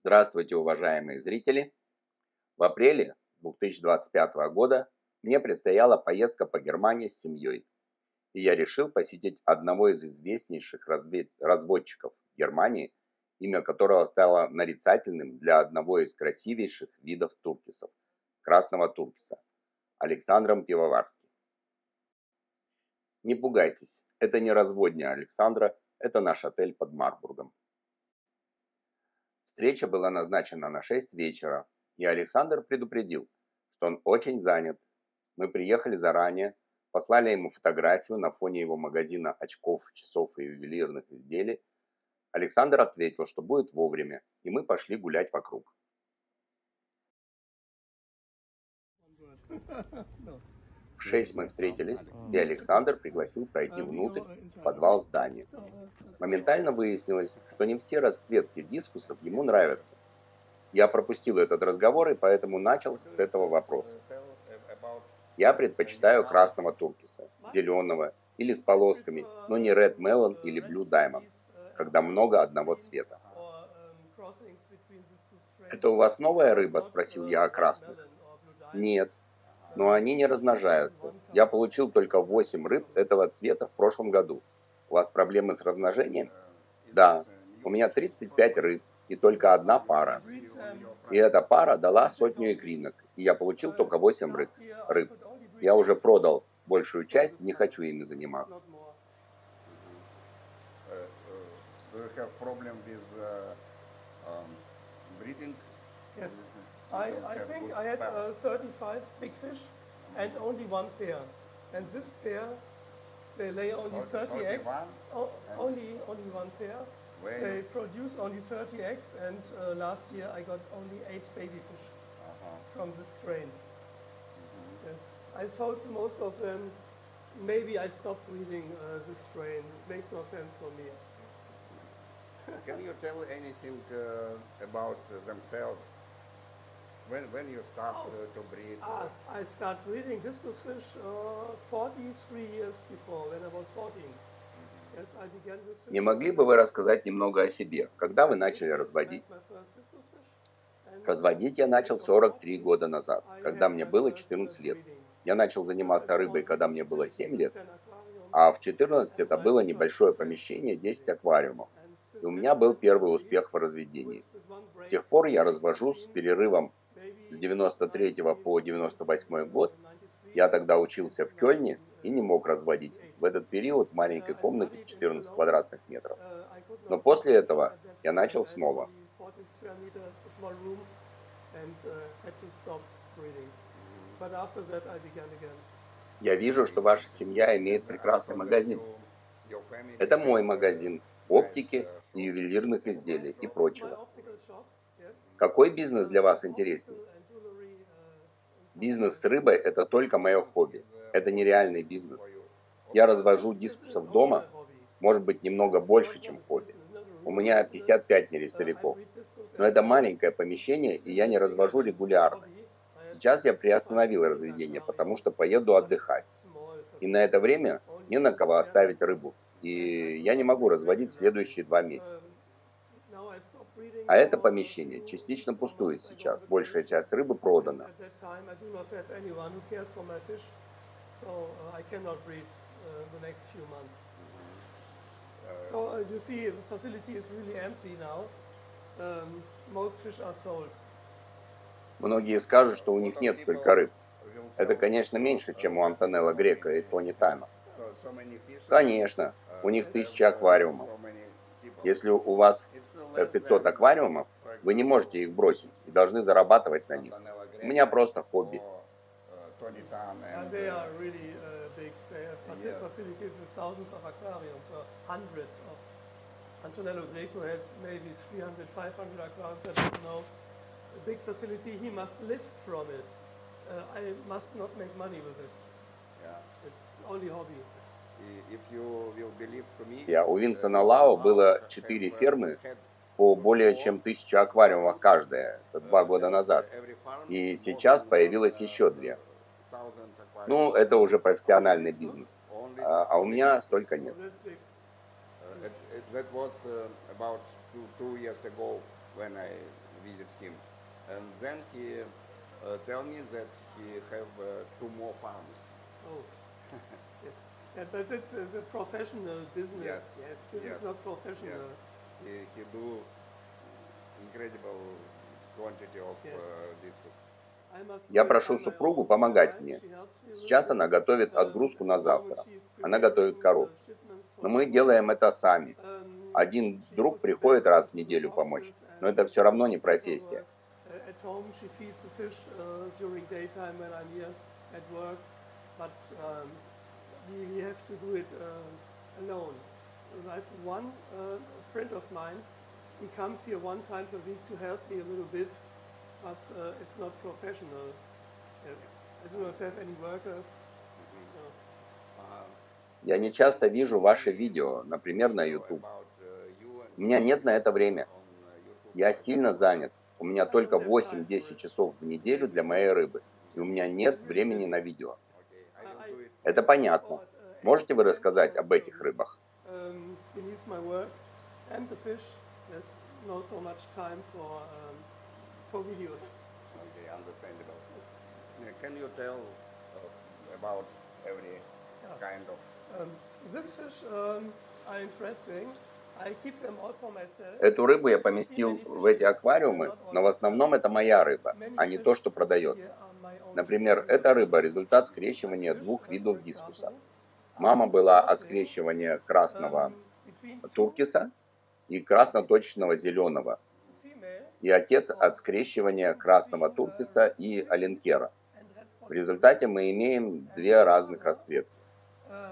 Здравствуйте, уважаемые зрители! В апреле 2025 года мне предстояла поездка по Германии с семьей, и я решил посетить одного из известнейших разводчиков Германии, имя которого стало нарицательным для одного из красивейших видов туркисов – красного туркиса, Александром Пивоварским. Не пугайтесь, это не разводня Александра, это наш отель под Марбургом. Встреча была назначена на 6 вечера, и Александр предупредил, что он очень занят. Мы приехали заранее, послали ему фотографию на фоне его магазина очков, часов и ювелирных изделий. Александр ответил, что будет вовремя, и мы пошли гулять вокруг. В 6 мы встретились, и Александр пригласил пройти внутрь, в подвал здания. Моментально выяснилось, что не все расцветки дискусов ему нравятся. Я пропустил этот разговор, и поэтому начал с этого вопроса. Я предпочитаю красного туркиса, зеленого или с полосками, но не Red Melon или Blue Diamond, когда много одного цвета. «Это у вас новая рыба?» – спросил я о красных. «Нет, но они не размножаются. Я получил только 8 рыб этого цвета в прошлом году. У вас проблемы с размножением?» «Да, у меня 35 рыб и только одна пара. И эта пара дала 100 икринок, и я получил только 8 рыб. Я уже продал большую часть, не хочу ими заниматься». Yes, I think I had 35 big fish and only one pair. And this pair, they lay only 30 eggs. Only one pair. They produce only 30 eggs, and last year I got only 8 baby fish from this strain. I sold most of them. Maybe I stopped breeding this strain. It makes no sense for me. Can you tell anything about themselves? When you start to breed? I started breeding discus fish 43 years before, when I was 14. Yes, I began with fish. Не могли бы вы рассказать немного о себе? Когда вы начали разводить? Разводить я начал 43 года назад, когда мне было 14 лет. Я начал заниматься рыбой, когда мне было 7 лет, а в 14 это было небольшое помещение, 10 аквариумов. И у меня был первый успех в разведении. С тех пор я развожу с перерывом с 93 по 98 год. Я тогда учился в Кёльне и не мог разводить в этот период в маленькой комнате в 14 квадратных метров. Но после этого я начал снова. Я вижу, что ваша семья имеет прекрасный магазин. Это мой магазин оптики и ювелирных изделий и прочего. Какой бизнес для вас интереснее? Бизнес с рыбой – это только мое хобби. Это нереальный бизнес. Я развожу дискусов дома, может быть, немного больше, чем хобби. У меня 55 нерестовиков. Но это маленькое помещение, и я не развожу регулярно. Сейчас я приостановил разведение, потому что поеду отдыхать. И на это время не на кого оставить рыбу. И я не могу разводить следующие 2 месяца. А это помещение частично пустует сейчас. Большая часть рыбы продана. Многие скажут, что у них нет столько рыб. Это, конечно, меньше, чем у Антонелла Грека и Тони Тайма. Конечно, у них 1000 аквариумов. Если у вас 500 аквариумов, вы не можете их бросить и должны зарабатывать на них. У меня просто хобби. Antonello Greco has maybe 300, 500 aquariums, I don't know. A big facility, he must live from it. I must not make money with it. It's only hobby. У Винсона Лао было 4 фермы по более чем 1000 аквариумов каждая, это 2 года назад. И сейчас появилось еще 2. Ну, это уже профессиональный бизнес. А у меня столько нет. when I visit him. And then he tell me that he have two more farms. Oh, yes. Yeah, but it's a professional business. Yes. Yes, this Yes. is not professional. Yes. He do incredible quantity of Yes. discus. I must do Я it прошу by my супругу own. помогать Right? мне. She helps me a Сейчас little она bit. готовит отгрузку At на the moment завтра. she is Она готовит preparing коров. the shipments for Но мы tomorrow. делаем это сами. Один She друг puts the приходит beds раз в into the неделю помочь. boxes Но and это все равно не paperwork. профессия. At home she feeds the fish during daytime when I'm here at work, but we have to do it alone. And I have one friend of mine, he comes here one time per week to help me a little bit, but it's not professional. Yes, I do not have any workers. No. Я не часто вижу ваши видео, например, на YouTube. У меня нет на это время. Я сильно занят. У меня только 8-10 часов в неделю для моей рыбы. И у меня нет времени на видео. Это понятно. Можете вы рассказать об этих рыбах? Beneath my work and the fish, there's not so much time for videos. Okay, understandable. Can you tell about every kind of? This fish are interesting. I keep them all for myself. Эту рыбу я поместил в эти аквариумы, но в основном это моя рыба, а не то, что продается. Например, эта рыба – результат скрещивания двух видов дискуса. Мама была от скрещивания красного туркиса и красноточечного зеленого, и отец от скрещивания красного туркиса и аленкера. В результате мы имеем две разных расцветки.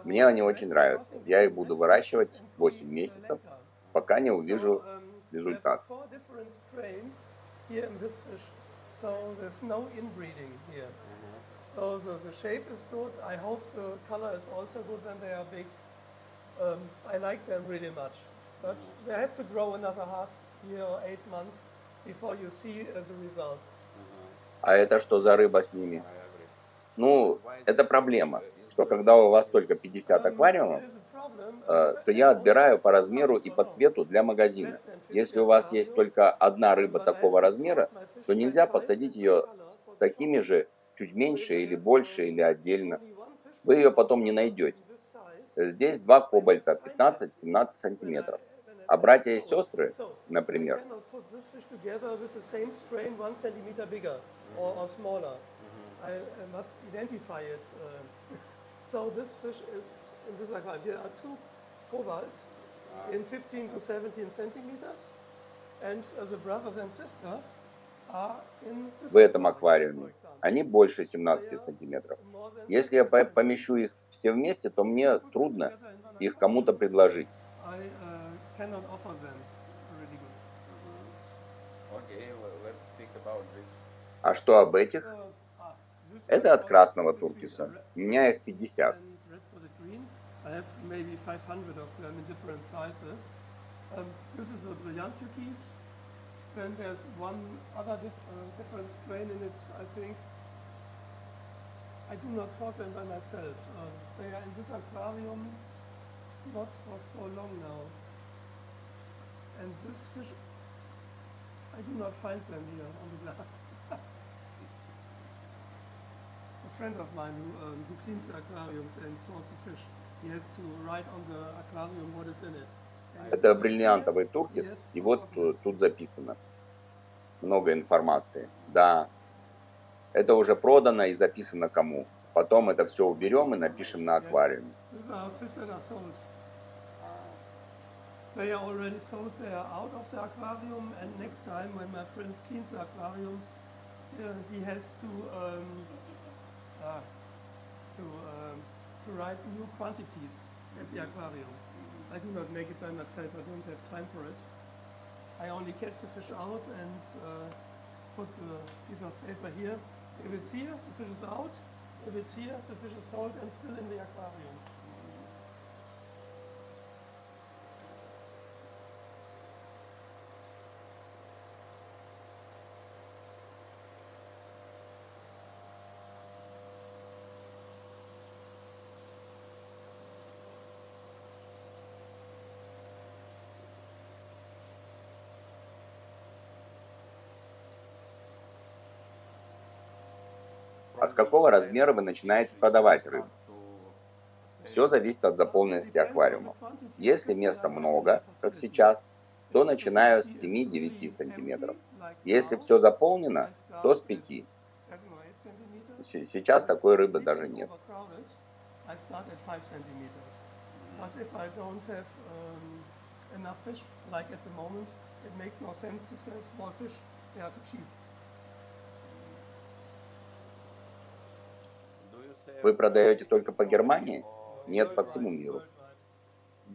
Мне они очень нравятся. Я их буду выращивать 8 месяцев, пока не увижу результат. So the shape is good. I hope the color is also good when they are big. I like them really much. But they have to grow another half year or 8 months before you see the result. А это что за рыба с ними? Ну, это проблема, что когда у вас только 50 аквариумов, то я отбираю по размеру и по цвету для магазина. Если у вас есть только одна рыба такого размера, то нельзя посадить ее с такими же, чуть меньше или больше, или отдельно. Вы ее потом не найдете. Здесь два кобальта 15-17 сантиметров. А братья и сестры, например, I must identify it. So this fish is in this aquarium. There are two cobalt in 15 to 17 centimeters, and the brothers and sisters are in this в этом аквариуме, они больше 17 сантиметров. Если я помещу их все вместе, то мне трудно их кому-то предложить. I cannot offer them really good. Okay, let's speak about this. А что об этих? Это от красного туркиса. У меня их 50. I have maybe 500 of them in different sizes. This is a brilliant turquoise. Then there's one other different strain in it, I think. I do not sort them by myself. They are in this aquarium not for so long now. And this fish, I do not find them here on the glass. A friend of mine who cleans the aquariums and sorts the fish, he has to write on the aquarium what is in it. Это бриллиантовый туркис, и вот тут записано много информации. Да, это уже продано и записано кому. Потом это все уберем и напишем на аквариуме. These are fish that are sold. They are already sold, they are out of the aquarium, and next time when my friend cleans the aquariums, he has to write new quantities at the aquarium. I do not make it by myself, I don't have time for it. I only catch the fish out and put the piece of paper here. If it's here, the fish is out. If it's here, the fish is sold and still in the aquarium. А с какого размера вы начинаете продавать рыбу? Все зависит от заполненности аквариума. Если места много, как сейчас, то начинаю с 7-9 сантиметров. Если все заполнено, то с 5. Сейчас такой рыбы даже нет. I start at 5 centimeters. But if I don't have enough fish, like at the moment, it makes no sense to sell small fish. They are too cheap. Вы продаете только по Германии? Нет, по всему миру.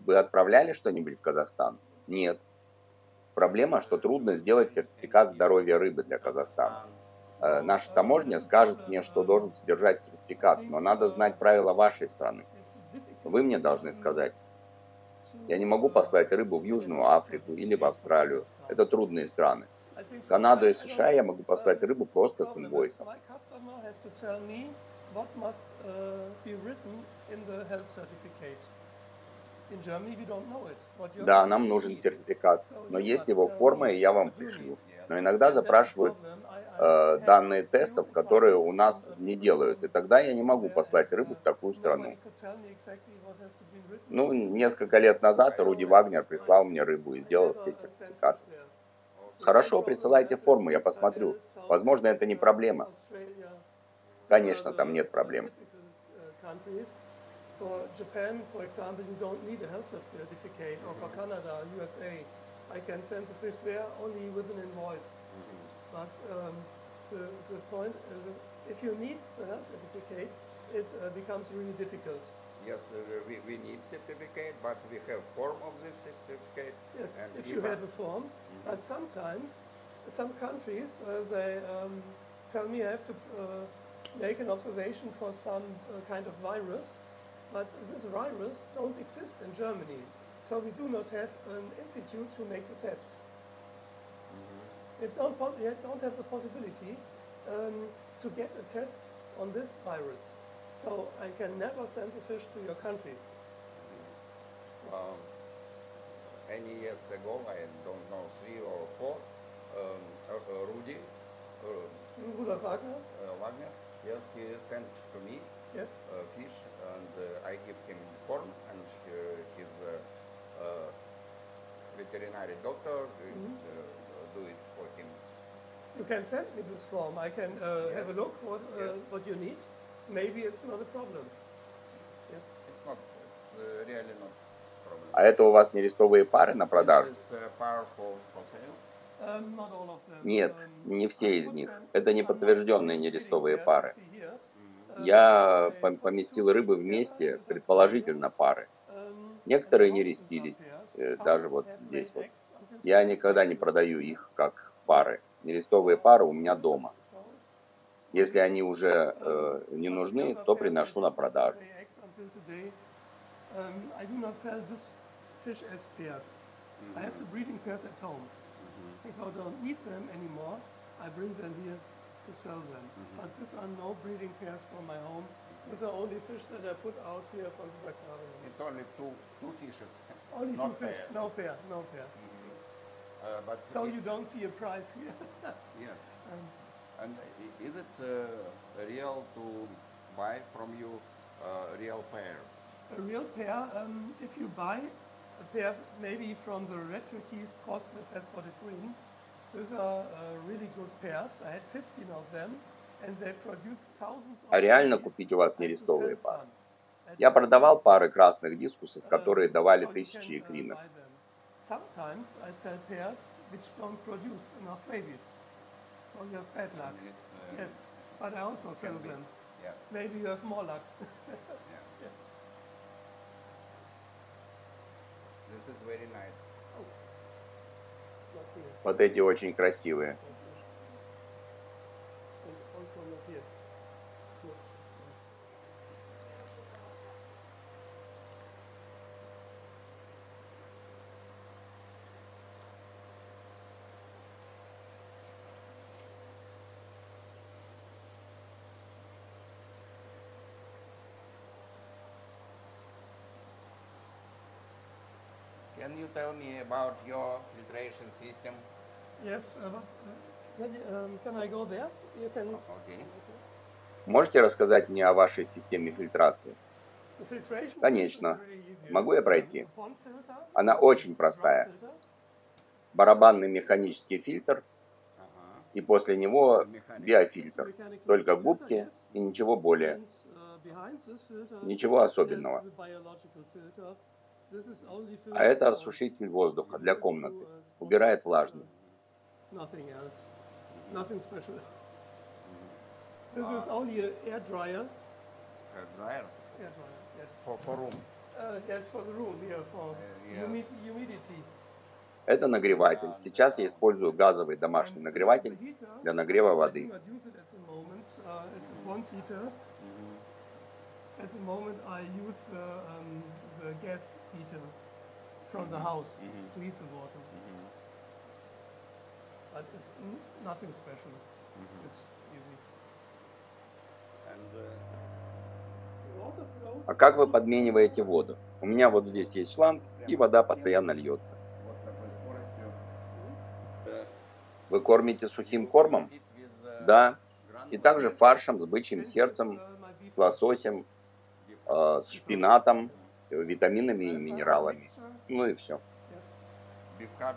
Вы отправляли что-нибудь в Казахстан? Нет. Проблема, что трудно сделать сертификат здоровья рыбы для Казахстана. Наша таможня скажет мне, что должен содержать сертификат, но надо знать правила вашей страны. Вы мне должны сказать. Я не могу послать рыбу в Южную Африку или в Австралию. Это трудные страны. В Канаду и США я могу послать рыбу просто с инвойсом. Да, нам нужен сертификат, но есть его форма, и я вам пришлю. Но иногда запрашивают данные тестов, которые у нас не делают, и тогда я не могу послать рыбу в такую страну. Ну, несколько лет назад Руди Вагнер прислал мне рыбу и сделал все сертификаты. Хорошо, присылайте форму, я посмотрю. Возможно, это не проблема. Конечно, там нет проблем. For Japan, for example, you don't need a health certificate, or for Canada, USA, I can send the fish there only with an invoice. But the point is, if you need the health certificate, it becomes really difficult. Yes, we need certificate, but we have form of this certificate. Yes, if you have a form, but sometimes some countries they tell me I have to make an observation for some kind of virus. But this virus don't exist in Germany, so we do not have an institute who makes a test. We don't have the possibility to get a test on this virus, so I can never send the fish to your country. Any years ago, I don't know, 3 or 4, Rudy Rudolf Wagner? Wagner, yes, he sent to me Yes. Fish, and I give him form, and his veterinary doctor do it for him. You can send me this form. I can have a look what you need. Maybe it's not a problem. Yes. It's not. It's really not a problem. А это у вас нерестовые пары на продажу? This is par for sale. Not all of them. Нет, не все из них. Это не подтвержденные нерестовые пары. Я поместил рыбы вместе, предположительно пары. Некоторые не рестились, даже вот здесь вот. Я никогда не продаю их как пары. Нерестовые пары у меня дома. Если они уже не нужны, то приношу на продажу. I do not sell this fish as pairs. I have the breeding pairs at home. If I don't need them anymore, I bring them here to sell them. But these are no breeding pairs from my home. These are only fish that I put out here from this aquarium. It's only two fishes. Only not two fish, pair. no pair, no pair. But So you don't see a price here. yes. And is it real to buy from you real pair? A real pair, if you buy a pair maybe from the red turkeys, Cosmos, that's what it green, these are really good pairs. I had 15 of them, and they produce thousands of А реально babies купить у вас and to нерестовые sell пары? some. Я продавал пары красных дискусов, которые давали тысячи икринок. Sometimes I sell pairs which don't produce enough babies. So you have bad luck. Yes, but I also sell them. Yes. Maybe you have more luck. Yeah. Yes. This is very nice. Not here. Вот эти очень красивые. And also not here. No. Can you tell me about your filtration system? Yes, but can I go there? You can. Okay. Можете рассказать мне о вашей системе фильтрации? The filtration Конечно. system is really easy. Могу я пройти? A pond filter, Она очень простая. drum filter, Барабанный механический фильтр и после него биофильтр. mechanical Только filter, губки yes. и ничего более. And behind this filter Ничего is особенного. the biological filter. This is only А это filters for осушитель воздуха для комнаты. Убирает влажность. nothing else. Nothing special. This is only an air dryer. Dryer Air dryer, yes. for room. Yes, for the room here, for Yeah. humidity. Это нагреватель. Сейчас я использую газовый домашний нагреватель для нагрева I воды. do not use it at the moment. It's a pond heater. At the moment, I use the gas heater from the house to heat the water. But it's nothing special. It's easy. And Water flows. А как вы подмениваете воду? У меня вот здесь есть шланг, и вода постоянно льется. вот такой скоростью. Вы кормите сухим кормом? Feed with, Да. ground И также фаршем с бычьим сердцем, с лососем, с шпинатом, витаминами и минералами. Ну и все. Yes. beef cut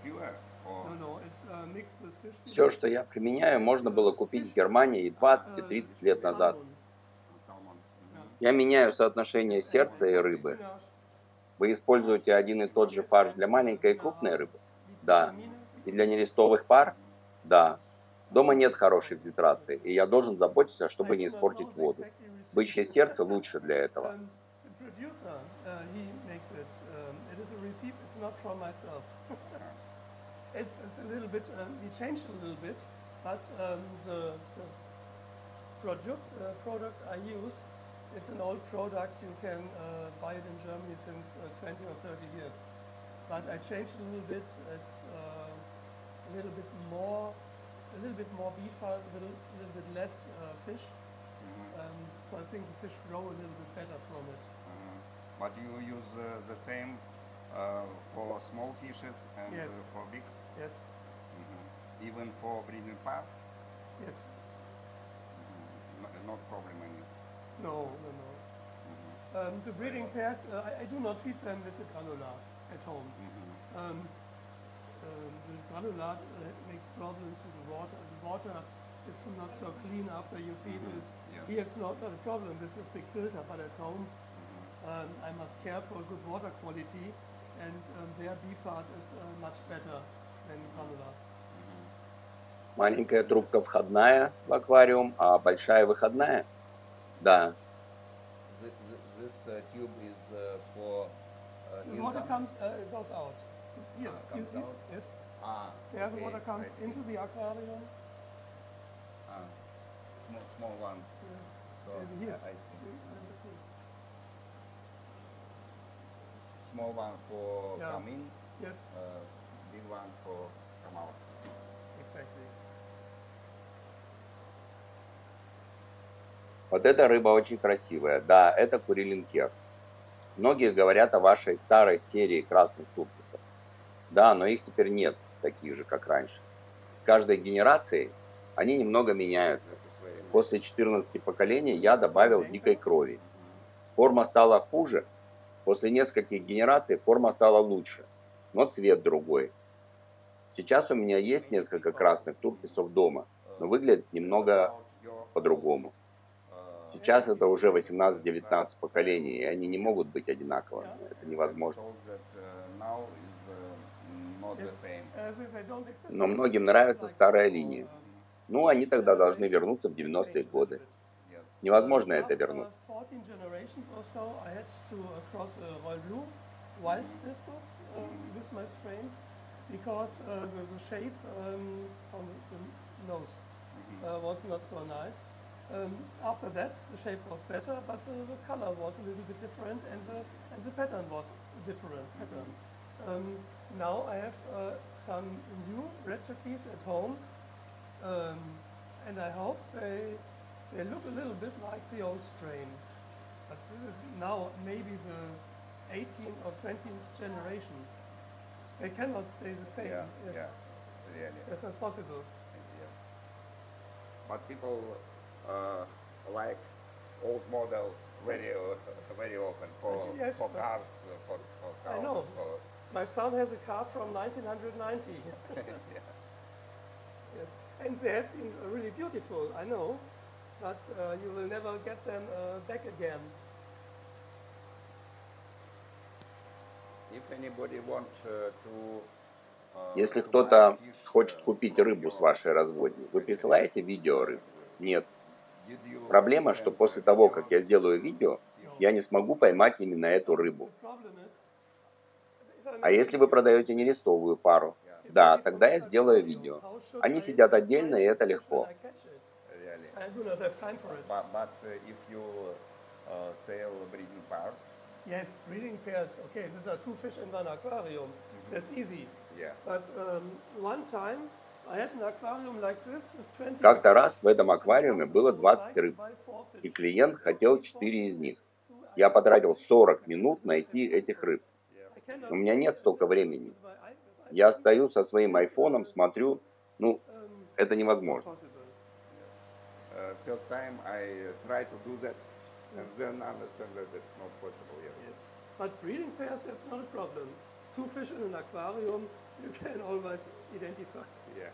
pure or No, it's mixed with fish feed. Все, что я применяю, можно было купить в Германии и 20, и 30 лет назад. salmon. Я меняю соотношение сердца и рыбы. Spinach, Вы используете один и тот же фарш для маленькой и крупной рыбы? Да. И для нерестовых пар? Да. Дома нет хорошей фильтрации, и я должен заботиться, чтобы не испортить воду. Бычье сердце лучше для этого. The producer, he makes it. It is a receipt. It's not from myself. it's a little bit. We changed a little bit, but the product I use, it's an old product. You can buy it in Germany since 20 or 30 years. But I changed a little bit. It's a little bit more beef, a little bit less fish. So I think the fish grow a little bit better from it. But you use the same for small fishes and Yes. for big, Yes, even for breeding pair. yes. Not problem any. No. The breeding pairs, I do not feed them with the granulat at home. The granulat makes problems with the water. The water is not so clean after you feed it. Yeah. Here it's not a problem with this big filter, but at home I must care for good water quality, and their BFAT is much better than granulat. Маленькая трубка входная в аквариум, а большая выходная? Да. This tube is for The water goes out. Here, you comes see? out? Yes. Yeah, The water comes into the aquarium. small one. So And here. I see. And this one. Small one for Yeah. come in, Yes, big one for come out. exactly. Вот эта рыба очень красивая. Да, это курилинкер. Многие говорят о вашей старой серии красных туркисов. Да, но их теперь нет, таких же, как раньше. С каждой генерацией они немного меняются. This is very nice. После 14 поколений я добавил дикой крови. Форма стала хуже. После нескольких генераций форма стала лучше, но цвет другой. Сейчас у меня есть несколько красных туркисов дома, но выглядит немного по-другому. Сейчас это уже 18-19 поколений, и они не могут быть одинаковыми. Это невозможно. Told that now is not the same. They don't exist. Но многим нравится старая линия. Ну, они тогда должны вернуться в 90-е годы. Yes. Невозможно это вернуть. After 14 generations or so, I had to cross a Royal Blue wild discus with my strain because the shape from the nose was not so nice. After that, the shape was better, but the color was a little bit different, and the pattern was a different pattern. Now I have some new red turkeys at home, and I hope they look a little bit like the old strain. But this is now maybe the 18th or 20th generation. They cannot stay the same. Yeah, Yes, yeah, really. that's not possible. Yes. But people like old model very often Yes, for but- cars, for I cars. know. My son has a car from 1990. Yes, and they have been really beautiful, I know, but you will never get them back again. If anybody wants to Если to кто-то buy fish, хочет купить from рыбу your с вашей разводни, вы присылаете видео рыбы? Нет. did you Проблема, send что после того, video как я сделаю видео, я не смогу поймать именно эту рыбу. The problem is, if I А make если a вы video, продаете нерестовую пару, да, тогда я сделаю видео. how should Они I сидят find отдельно, и this это fish when легко. I catch it? really? I do not have time for it. But if you sell breeding pair, Yes, breeding pairs. Okay, these are two fish in one aquarium. That's easy. yeah. But one time I had an aquarium like this with 20. Как-то раз в этом аквариуме было 20 рыб, и клиент хотел 4 из них. Я потратил 40 минут найти этих рыб. У меня нет столько времени. Я стою со своим айфоном, смотрю, ну, это невозможно. First time I try to do that, and then understand that it's not possible. Yes. Yes, but breeding pairs, that's not a problem. Two fish in an aquarium, you can always identify. Yeah.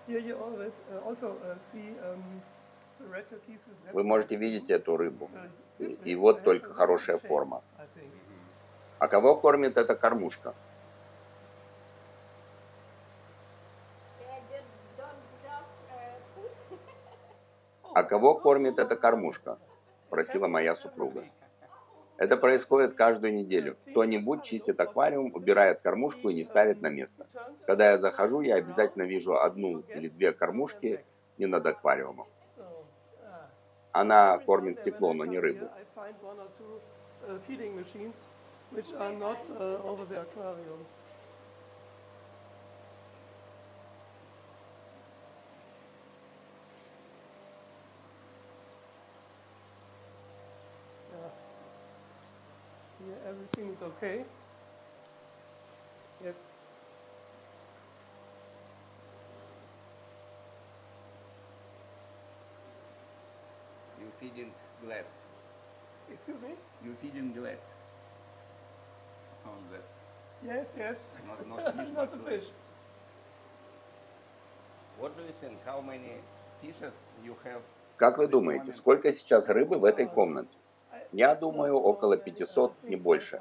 Here you always also see the red turkeys with red. Вы можете видеть эту рыбу. The И breeds вот have только a хорошая shape, форма. I think. А кого кормит эта кормушка? They don't deserve food. А кого кормит эта кормушка? Спросила моя супруга. Это происходит каждую неделю. Кто-нибудь чистит аквариум, убирает кормушку и не ставит на место. Когда я захожу, я обязательно вижу одну или две кормушки не над аквариумом. So, Она every кормит Sunday стекло, when I но не come рыбу. here, I find one or two feeding machines which are not over the aquarium. Here everything is okay. Yes. You feed in glass. Excuse me? You feed in glass. On glass. Yes, yes. Not fish. Not the fish. What do you think? How many fishes you have? Как вы думаете, сколько сейчас рыбы в этой комнате? Я думаю, около 500, не больше.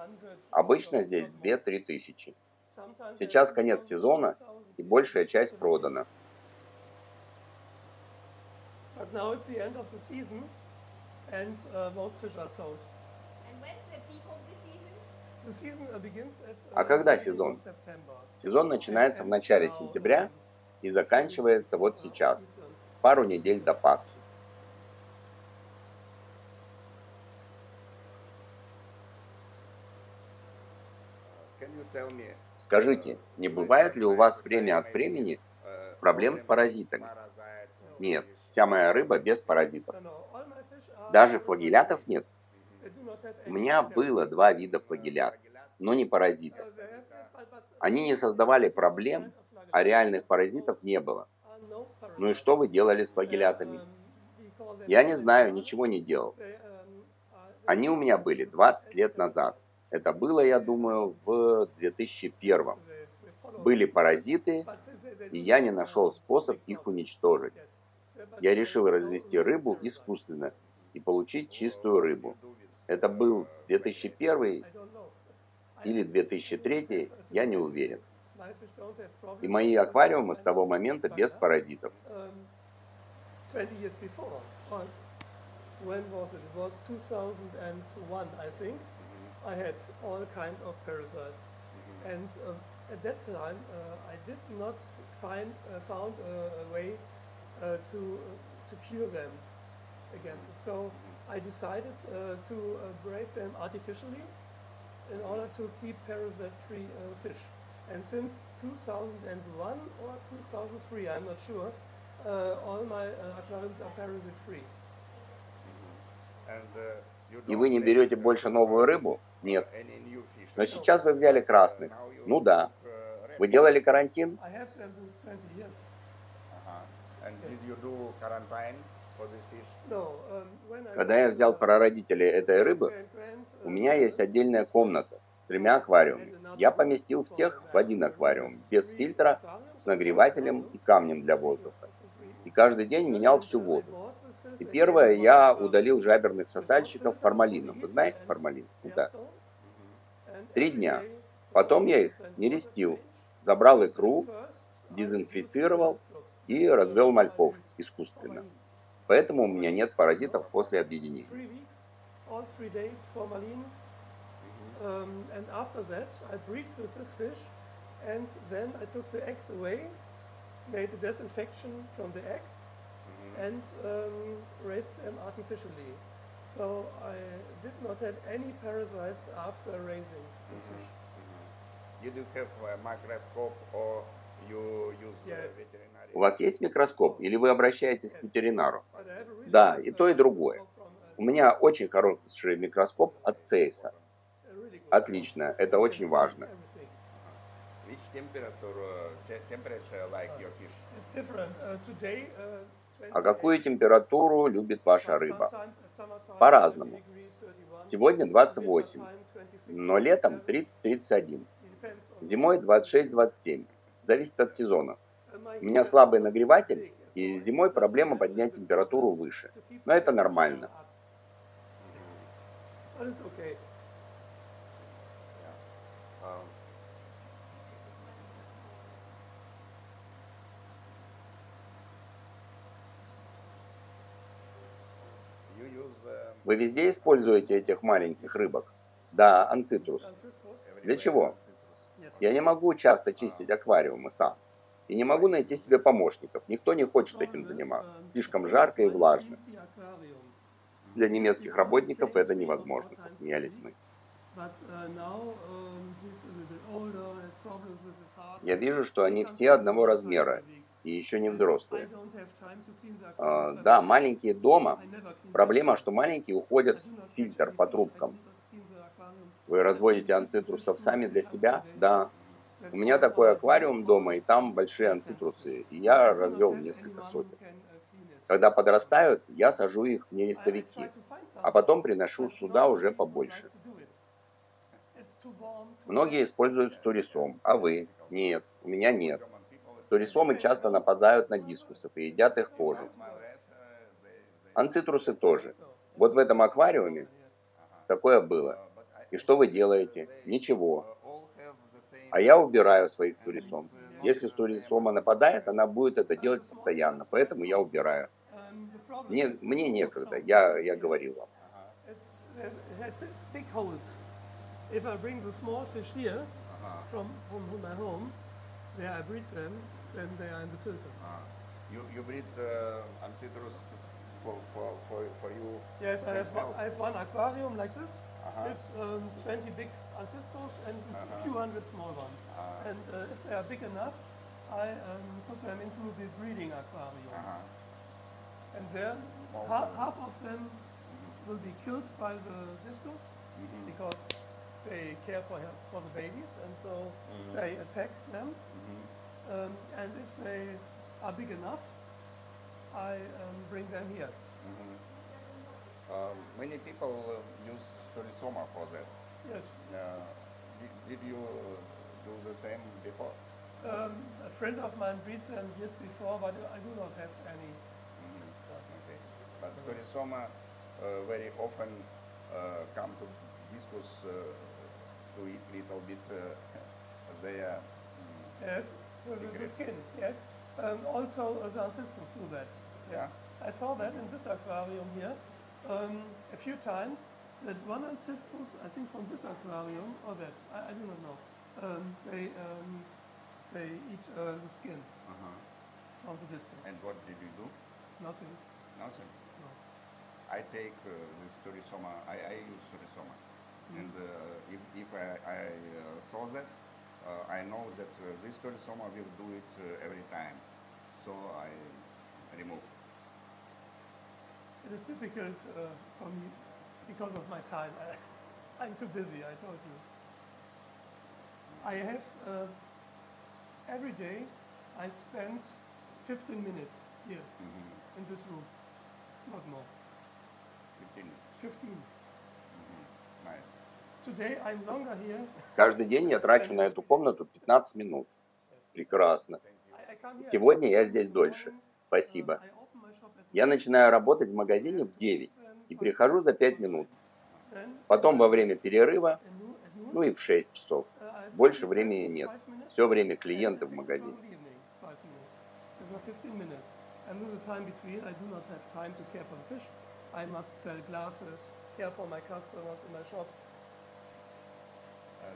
Обычно здесь 2-3 тысячи. Сейчас конец сезона, и большая часть продана. But now it's the end of the season, and most fish are sold. And when's the peak of the season? The season begins at А когда beginning сезон? of September. Сезон начинается в начале сентября и заканчивается вот сейчас, Easter. пару недель до Пасхи. Can you tell me? Скажите, не бывает ли у вас время от времени проблем с паразитами? Нет, вся моя рыба без паразитов. No, all my fish are Даже флагеллятов нет. they do not have У any меня parasites. было 2 вида флагеллят, но не паразитов. They have- but Они не создавали проблем, а реальных паразитов не было. are no parasites. Ну и что вы делали с флагеллятами? We call them Я не знаю, ничего не делал. They, Они у меня были 20 лет назад. Это было, я думаю, в 2001. they follow. Были паразиты, But they и do я not, не нашел способ их уничтожить. yes. But Я they решил don't развести know рыбу parasites. искусственно и получить чистую рыбу. Это был 2001 I don't know. или 2003, я не уверен. My fish don't have problems. И мои аквариумы с того момента без паразитов. 20 years before. Or when was it? It was 2001, I think. I had all kind of parasites, and at that time I did not found a way to cure them against it. So I decided to brace them artificially in order to keep parasite-free fish. And since 2001 or 2003, I'm not sure, all my aquariums are parasite-free. И вы не берете больше новую рыбу? Нет. Но сейчас вы взяли красных. Ну да. Вы делали карантин? I have them since 20 years. And did you do quarantine for this fish? No, when I Когда я was, взял прародителей этой рыбы, grand, у меня есть отдельная комната с 3 аквариумами. Я поместил всех в один аквариум, без фильтра, с нагревателем и камнем для воздуха. И каждый день менял всю воду. И первое, я удалил жаберных сосальщиков формалином. Вы знаете формалин? Да. 3 дня. Потом я их нерестил, забрал икру, дезинфицировал и развел мальпов искусственно. Поэтому у меня нет паразитов после объединения. 3 weeks, all 3 days formalin, and after that I breathed with this fish, and then I took the eggs away, made a disinfection from the eggs, and raised them artificially. So I did not have any parasites after raising this fish. Did you have a microscope or you use Yes. veterinary? У вас есть микроскоп или вы обращаетесь к ветеринару? But I have a really Да, good, и то, и другое. microscope from, У меня очень хороший микроскоп от Сейса. really good. Отлично, это You очень can see важно. everything. Which temperature like your fish? It's different. Today, А какую температуру любит ваша рыба? sometimes at summertime, По-разному. 30 degrees, 31. Сегодня 28, Wintertime, 26, но летом 27. 30-31. It depends on- Зимой 26-27. Зависит от сезона. My У меня heater слабый is not so нагреватель, big, и so зимой it проблема doesn't поднять have температуру to выше. keep Но это the нормально. temperature up. But it's okay. Um, you use Вы везде используете этих маленьких рыбок? Да, анцитрус. Ancestors? Для чего? Yes. Я не могу часто чистить аквариумы сам. И не могу найти себе помощников. Никто не хочет этим заниматься. Слишком жарко и влажно. Для немецких работников это невозможно, посмеялись мы. Я вижу, что они все одного размера и еще не взрослые. Да, маленькие дома. Проблема, что маленькие уходят в фильтр по трубкам. Вы разводите анцитрусов сами для себя? Да. У меня такой аквариум дома, и там большие анцитрусы, и я развел несколько сотен. Когда подрастают, я сажу их в нерестовики, а потом приношу сюда уже побольше. Многие используют стурисом, а вы? Нет, у меня нет. Стурисомы часто нападают на дискусов и едят их кожу. Анцитрусы тоже. Вот в этом аквариуме такое было. И что вы делаете? Ничего. А я убираю своих стурисом. Если стурисома нападает, она будет это делать постоянно, поэтому я убираю. Мне некогда, я говорил вам. It had big holes. If I bring the small fish here from my home, there I breed them, then they are in the filter. You breed ancitrus for you. Yes, I themselves? have one aquarium like this. Uh-huh. This 20 big ancestors and a few hundred small ones. And if they are big enough, I put them into the breeding aquariums. And then Small half of them will be killed by the discus because they care for the babies, and so they attack them. And if they are big enough, I bring them here. Many people use Storisoma for that. Yes. Did you do the same before? A friend of mine breeds them years before, but I do not have any. Okay. But Storisoma very often come to discuss to eat little bit their Yes, the secret. skin, yes. Also, the ancestors do that. Yes. I saw that in this aquarium here a few times. That one ancestors, I think from this aquarium, or that, I do not know, they eat the skin of the discus. And what did you do? Nothing. Nothing. No. I take this Storisoma, I use Storisoma. And if I saw that, I know that this Storisoma will do it every time. So I remove. It is difficult for me because of my time. I'm too busy, I told you. I have, every day, I spend 15 minutes here in this room, not more. 15. 15. Nice. Today I'm longer here. Каждый день я трачу на эту комнату 15 минут. Прекрасно. I come here Сегодня я здесь дольше. Спасибо. I open my shop at Я начинаю работать в магазине в 9 и прихожу за 5 минут. Потом во время перерыва, ну и в 6 часов. Больше времени нет. Все время клиенты в магазине.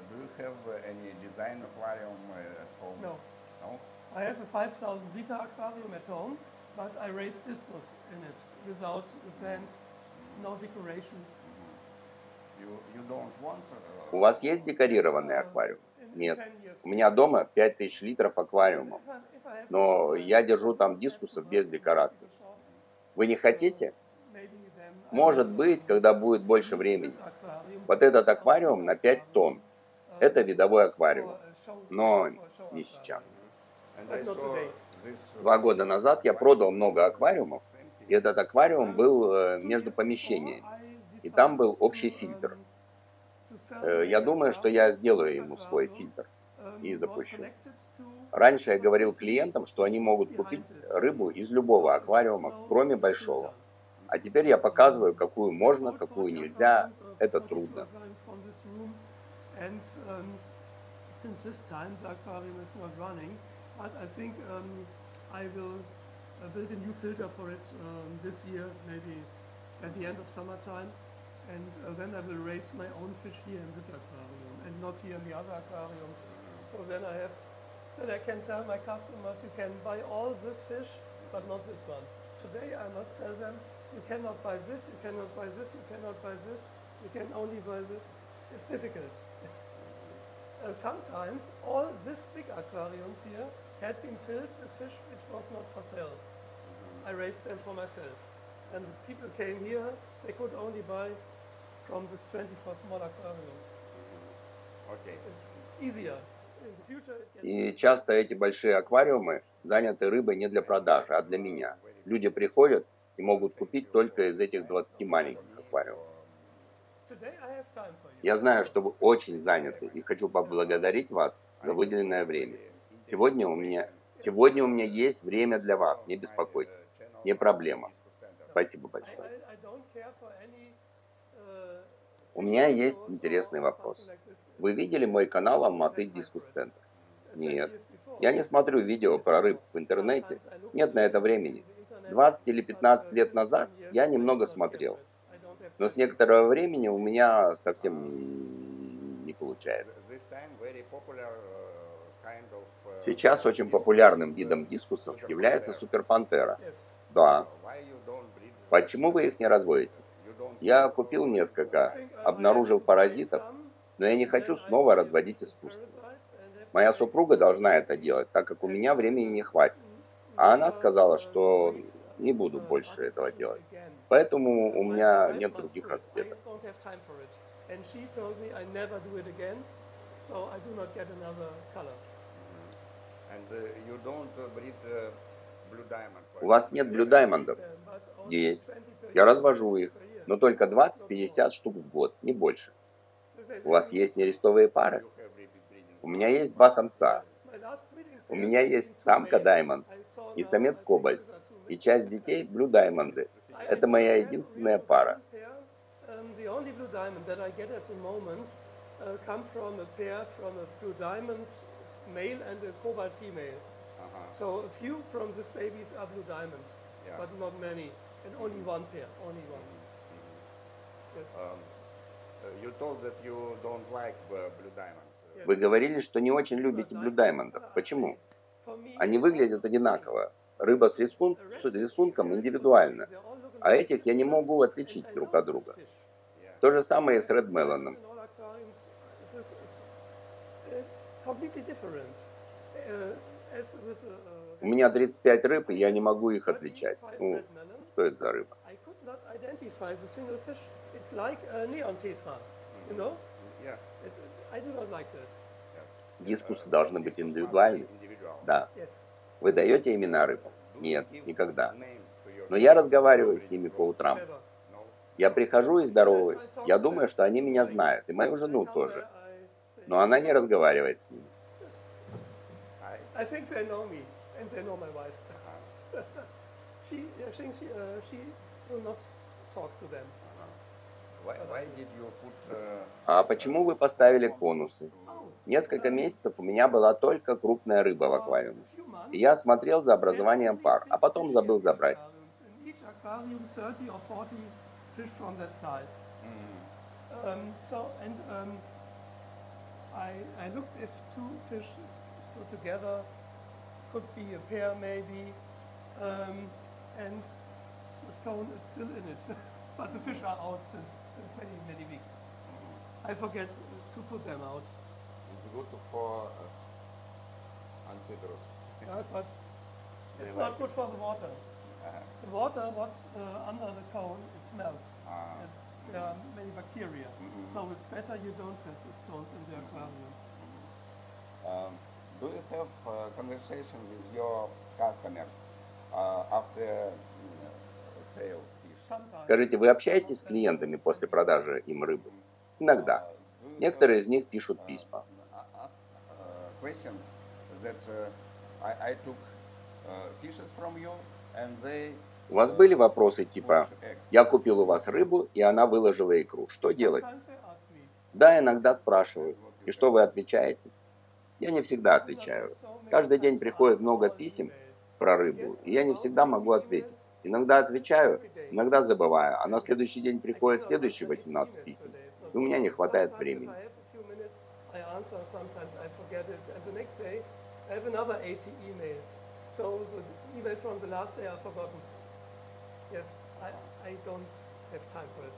Do you have any design aquarium at home? No. No? I have a 5,000 liter aquarium at home, but I raise discus in it without sand, no decoration. You don't want. У вас есть декорированный аквариум? In Нет. 10 years. У меня дома 5000 литров аквариумов. If I have Но я держу там дискусов без декораций. Вы не хотите? maybe then I Может быть, когда будет больше времени. this aquarium Вот этот аквариум на 5 тонн. Это видовой аквариум. for a show, Но for a show не aquarium. сейчас. And But I not saw today. this. 2 года назад я продал много аквариумов, и этот аквариум был между помещениями. И там был общий фильтр. Я думаю, что я сделаю ему свой фильтр и запущу. Раньше я говорил клиентам, что они могут купить рыбу из любого аквариума, кроме большого. А теперь я показываю, какую можно, какую нельзя. Это трудно. And since this time the aquarium is not running, but I think I will build a new filter for it this year, maybe at the end of summertime, and then I will raise my own fish here in this aquarium and not here in the other aquariums. So then I can tell my customers, you can buy all this fish, but not this one. Today I must tell them, you cannot buy this, you cannot buy this, you cannot buy this, you can only buy this. It's difficult. Sometimes all these big aquariums here had been filled with fish which was not for sale. I raised them for myself. And people came here, they could only buy from these 24 small aquariums. Okay. It's easier. In the future it gets И часто эти большие аквариумы заняты рыбой не для продажи, а для меня. Люди приходят и могут купить только из этих 20 маленьких аквариумов. Today I have time for you. Я знаю, что вы очень заняты, и хочу поблагодарить вас за выделенное время. Сегодня у меня есть время для вас, не беспокойтесь. Не проблема. Спасибо большое. I don't care for any У меня есть интересный вопрос. Вы видели мой канал Алматы Дискус Центр? Нет. Я не смотрю видео про рыб в интернете. Нет на это времени. 20 или 15 лет назад я немного смотрел. Но с некоторого времени у меня совсем не получается. This time very popular kind of. Сейчас очень популярным видом дискусов является суперпантера. Да. Why you don't breed? Почему вы их не разводите? You don't. Я купил несколько, обнаружил паразитов, но я не хочу снова разводить искусственно. Моя супруга должна это делать, так как у меня времени не хватит. А она сказала, что не буду больше этого делать. Поэтому у меня нет других расцветок. And you don't breed blue diamond. У вас нет блю-даймондов? Есть. Я развожу их, но только 20-50 штук в год, не больше. У вас есть нерестовые пары? You have repeat breeding. У меня есть 2 самца. У меня есть самка даймонд и самец кобальт. И часть детей блю-даймонды. Это моя единственная пара. The only blue diamond that I get at the moment come from a pair from a blue diamond male and a cobalt female. So a few from these babies are blue diamonds, Yeah. but not many, and only one pair, only one. Yes. You told that you don't like blue diamond. Вы говорили, что не очень любите блю-даймондов. Почему? For me, Они выглядят одинаково. Рыба с рисунком индивидуально. А этих я не могу отличить друг от друга. То же самое и с редмелоном. in all aquariums, this is completely different. As with У меня 35 рыб, и я не могу их отличать. Ну, что это за рыба? I could not identify the single fish. It's like a neon tetra, you know? Yeah. I do not like that. Дискусы должны быть индивидуальны. Individual. Да. Yes. Вы даете имена рыбам? Нет, никогда. Но я разговариваю с ними по утрам. Never. Я прихожу и здороваюсь. I talk Я to думаю, them. что они меня знают, и мою I жену know тоже. where I say, Но она не разговаривает с ними. I think they know me, and they know my wife. I think she will not talk to them. Why did you put, А почему вы поставили конусы? Несколько месяцев у меня была только крупная рыба в аквариуме. И я смотрел за образованием пар, а потом забыл забрать. In each aquarium, 30 or 40 fish from that size. I looked if two fish stood together, could be a pair maybe, and this cone is still in it, but the fish are out since many weeks. I forget to put them out. it's good for ancestors. Yes, but it's They not like good for the water. The water, what's under the cone, it smells. There are many bacteria. So it's better you don't have these cones in the aquarium. Do you have conversation with your customers after sale fish? Sometimes. Скажите, вы общаетесь с клиентами после продажи им рыбы? Иногда. Некоторые из них пишут письма. Questions that I took fishes from you and they У вас были вопросы типа «Я купил у вас рыбу, и она выложила икру. Что делать?» Sometimes they ask me. Да, иногда спрашивают. И что вы отвечаете? Я не всегда отвечаю. Каждый день приходит много писем про рыбу, и я не всегда могу ответить. Иногда отвечаю, иногда забываю, а на следующий день приходит следующие 18 писем, и у меня не хватает времени. I answer, sometimes I forget it, and the next day I have another 80 emails. So the emails from the last day are forgotten. Yes, I don't have time for it.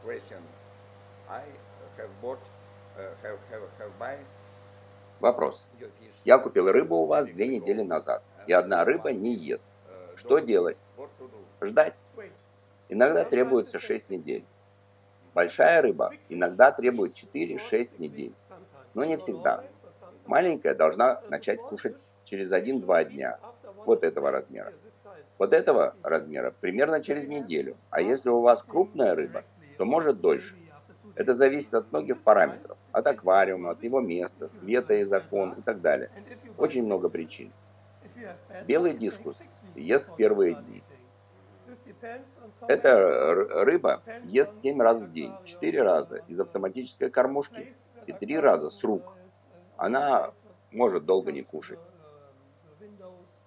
question. I have bought, have buy Вопрос. your fish. Я купил рыбу у вас 2 недели назад, и одна рыба не ест. Что делать? What to do? Ждать. Wait. Иногда требуется 6 недель. Большая рыба иногда требует 4-6 недель, но не всегда. Маленькая должна начать кушать через 1-2 дня, вот этого размера. Вот этого размера примерно через неделю, а если у вас крупная рыба, то может дольше. Это зависит от многих параметров, от аквариума, от его места, света из окон и так далее. Очень много причин. Белый дискус ест в первые дни. Эта рыба ест 7 раз в день, 4 раза из автоматической кормушки и 3 раза с рук. Она может долго не кушать.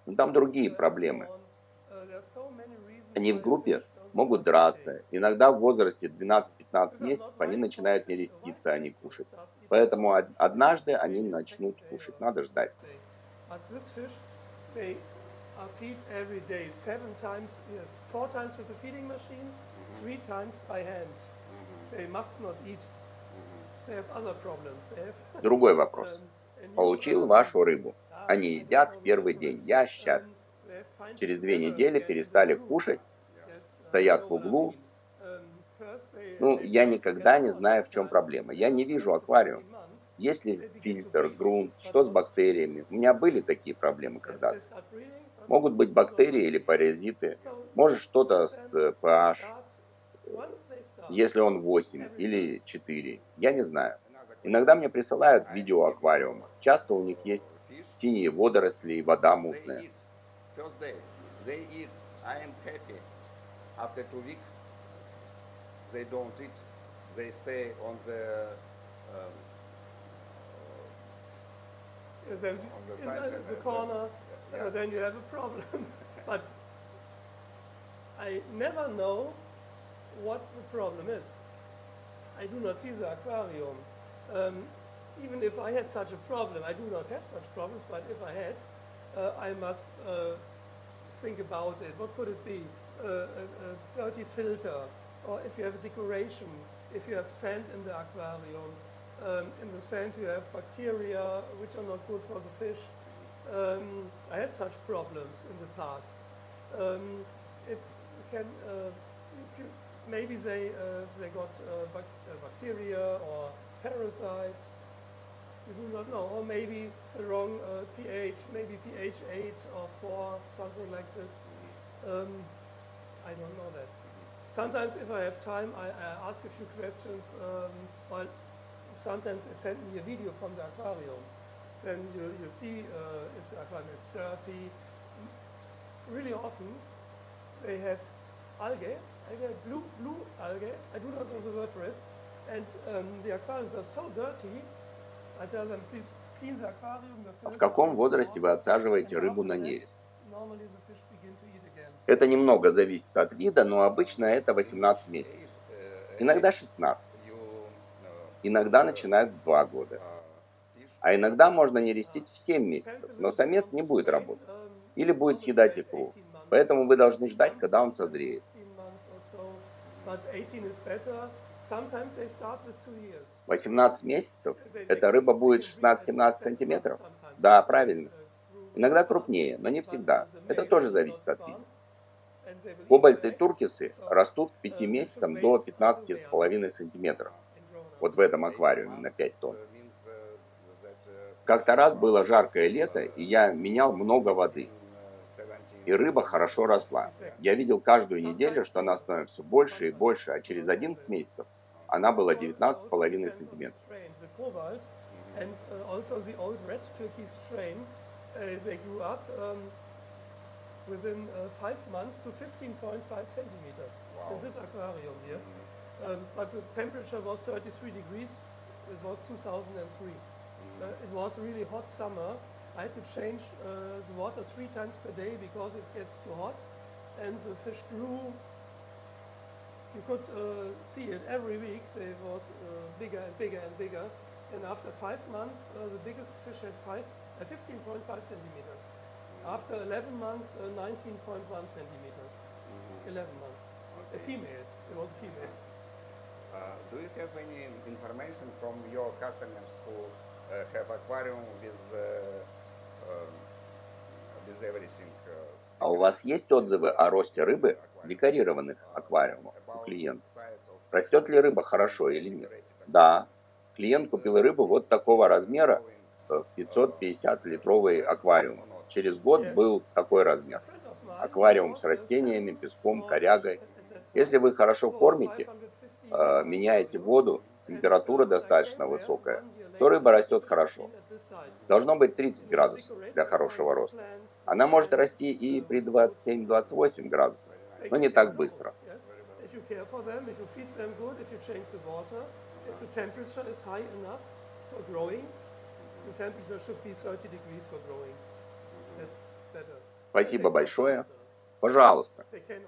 Но там другие проблемы. Они в группе могут драться. Иногда в возрасте 12-15 месяцев они начинают не реститься, а не кушать. Поэтому однажды они начнут кушать. Надо ждать. Feed every day, 7 times, yes, 4 times with a feeding machine, 3 times by hand. They must not eat. They have other problems. They have, Другой вопрос. Получил вашу рыбу. Они едят в первый день. Я счастлив. Через 2 недели перестали кушать, стоят в углу. Ну, я никогда не знаю, в чем проблема. Я не вижу аквариум. Есть ли фильтр, грунт, что с бактериями? У меня были такие проблемы когда-то. Могут быть бактерии или паразиты. Может что-то с pH, если он 8 или 4. Я не знаю. Иногда мне присылают видео аквариума. Часто у них есть синие водоросли и вода мутная. First day, they eat. I am happy. After 2 weeks, they don't eat. They stay on the then the in side, the corner, yeah. then you have a problem. But I never know what the problem is. I do not see the aquarium. Even if I had such a problem, I do not have such problems, but if I had, I must think about it. What could it be? A dirty filter, or if you have a decoration, if you have sand in the aquarium, in the sand you have bacteria which are not good for the fish. I had such problems in the past. It can maybe they got bacteria or parasites. You do not know, or maybe it's the wrong pH, maybe pH 8 or 4, something like this. I don't know that. Sometimes if I have time, I ask a few questions, or sometimes they send me a video from the aquarium. Then you see if the aquarium is dirty. Really often they have algae, blue algae, I do not know the word for it, and the aquariums are so dirty, I tell them, please clean the aquarium. В каком возрасте вы отсаживаете рыбу на нерест? Normally the fish begin to eat again. Это немного зависит от вида, но обычно это 18 месяцев. Иногда 16. Иногда начинают в 2 года. А иногда можно нерестить в 7 месяцев, но самец не будет работать. Или будет съедать икру. Поэтому вы должны ждать, когда он созреет. 18 месяцев – эта рыба будет 16-17 сантиметров? Да, правильно. Иногда крупнее, но не всегда. Это тоже зависит от вида. Кобальты и туркисы растут к 5 месяцам до 15,5 сантиметров. Вот в этом аквариуме на 5 тонн. Как-то раз было жаркое лето, и я менял много воды. И рыба хорошо росла. Я видел каждую неделю, что она становится все больше и больше, а через 11 месяцев она была 19,5 сантиметров. Within 5 months to 15.5 centimeters in this aquarium here. But the temperature was 33 degrees. It was 2003. It was a really hot summer. I had to change the water 3 times per day because it gets too hot. And the fish grew. You could see it every week. It was bigger and bigger and bigger. And after 5 months, the biggest fish had 15.5 centimeters. After 11 months, 19.1 centimeters. 11 months. Okay. A female. It was a female. Do you have any information from your customers who have aquarium with everything? А у вас есть отзывы о росте рыбы в декорированных аквариумах у клиентов? Растет ли рыба хорошо или нет? Да. Клиент купил рыбу вот такого размера в 550-литровый аквариум. Через год был такой размер. Аквариум с растениями, песком, корягой. Если вы хорошо кормите, меняете воду, температура достаточно высокая, то рыба растет хорошо. Должно быть 30 градусов для хорошего роста. Она может расти и при 27-28 градусах, но не так быстро. Спасибо большое. Пожалуйста.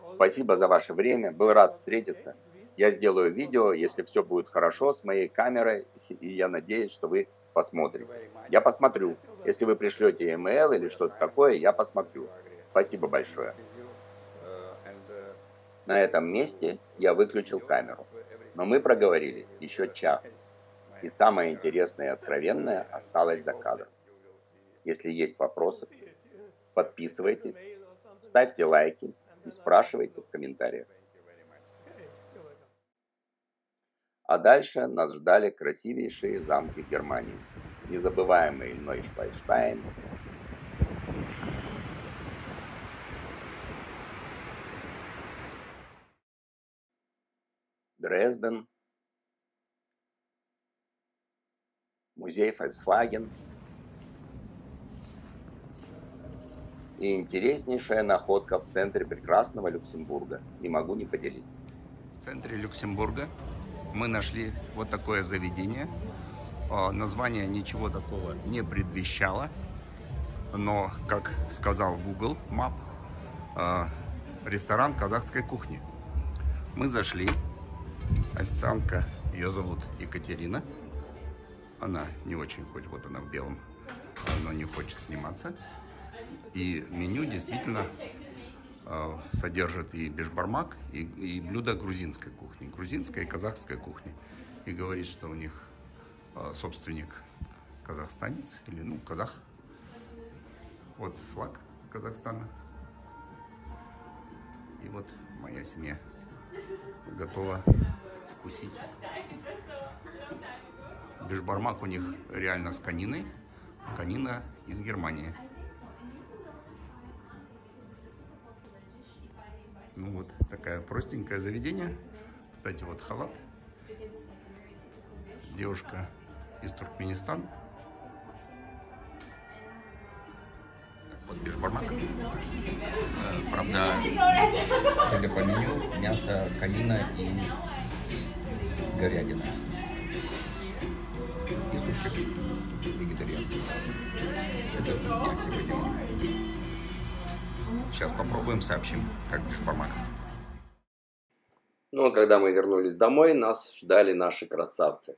Спасибо за ваше время. Был рад встретиться. Я сделаю видео, если все будет хорошо с моей камерой, и я надеюсь, что вы посмотрите. Я посмотрю. Если вы пришлете email или что-то такое, я посмотрю. Спасибо большое. На этом месте я выключил камеру. Но мы проговорили еще час. И самое интересное и откровенное осталось за кадром. Если есть вопросы, подписывайтесь, ставьте лайки и спрашивайте в комментариях. А дальше нас ждали красивейшие замки Германии. Незабываемый Нойшвальштайн, Дрезден, музей Volkswagen и интереснейшая находка в центре прекрасного Люксембурга. Не могу не поделиться. В центре Люксембурга мы нашли вот такое заведение. Название ничего такого не предвещало, но, как сказал Google Map, ресторан казахской кухни. Мы зашли, официантка, ее зовут Екатерина, она не очень хочет, вот она в белом, но не хочет сниматься. И меню действительно содержит и бешбармак, и блюда грузинской кухни, грузинской и казахской кухни. И говорит, что у них собственник казахстанец, или, ну, казах. Вот флаг Казахстана. И вот моя семья готова вкусить Бишбармак у них реально с кониной. Конина из Германии. Ну вот такое простенькое заведение. Кстати, вот халат. Девушка из Туркменистана. Вот бишбармак. Правда, судя по меню, мясо, конина и говядина. И супчик вегетарианский. Это суп дня сегодня. Сейчас попробуем, сообщим, как бишбармак. Ну, а когда мы вернулись домой, нас ждали наши красавцы.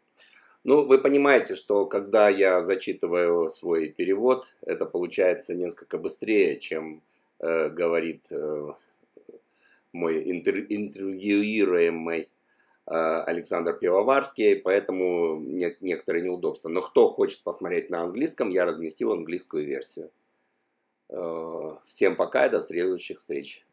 Ну, вы понимаете, что когда я зачитываю свой перевод, это получается несколько быстрее, чем говорит мой интервьюируемый Александр Пивоварский, поэтому некоторые неудобства. Но кто хочет посмотреть на английском, я разместил английскую версию. Всем пока и до следующих встреч.